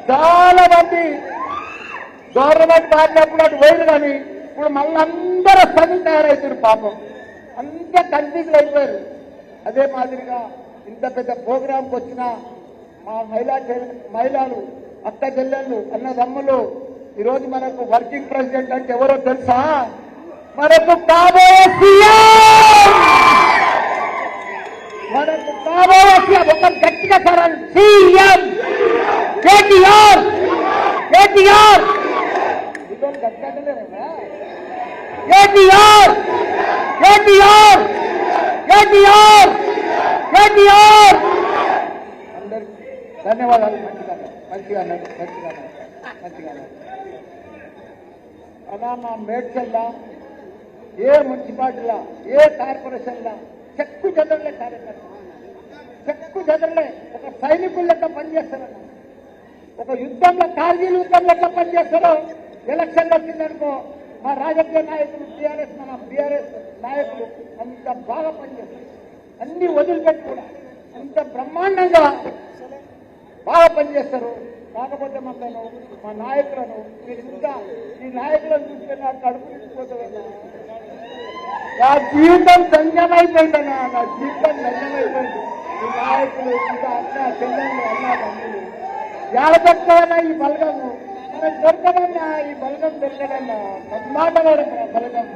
చాలా మంది గవర్నమెంట్ మారినప్పుడు అటు పోయింది, కానీ ఇప్పుడు మళ్ళీ అందరూ వస్తాను తయారవుతారు. పాపం అంతా కన్ఫ్యూజ్ అయిపోయారు. అదే మాదిరిగా ఇంత పెద్ద ప్రోగ్రాంకి వచ్చిన మా మహిళలు, అక్క చెల్లెళ్ళు, అన్నదమ్ములు, ఈరోజు మనకు వర్కింగ్ ప్రెసిడెంట్ అంటే ఎవరో తెలుసా? మనకు కాబోయే సీఎం, మనకు కాబోయే సీఎం. ఒక గట్టిగా సరాలి, సీఎం కేటీఆర్. కేటీఆర్ కేటీఆర్ కేటీఆర్ కేటీఆర్ కేటీఆర్. అందరికీ ధన్యవాదాలు. మంచిగా అలా మా మేడ్చల్లా ఏ మున్సిపాలిటీలా ఏ కార్పొరేషన్లా చెక్కు చెదరలే కార్యకర్త, చెక్కు చెదరలే. ఒక సైనికుల లెక్క పనిచేస్తారన్న, ఒక యుద్ధంలో కార్గిల్ యుద్ధం లెక్క పనిచేస్తారో. ఎలక్షన్లు వచ్చిందనుకో మా రాజకీయ నాయకులు మన బీఆర్ఎస్ నాయకులు అంత బాగా పనిచేస్తారు. అన్ని వదిలిపెట్టి కూడా అంత బ్రహ్మాండంగా బాగా పనిచేస్తారు. కాకపోతే మా నాయకులను మీరు ఇంకా ఈ నాయకులను చూస్తే నాకు కడుపు నిండిపోతుందన్నా, నా జీవితం ధన్యమైపోయిందన్నా, నా జీవితం ధన్యమైపోయింది. ఈ నాయకులు ఇంకా అన్న చెల్లెళ్ళు, అన్న తమ్ములు ఏడబెట్టుకోవాలన్నా ఈ బలగము మనకు దొరకదన్నా, ఈ బలగం దొరకదన్నా. బ్రహ్మాండమైన బలగం.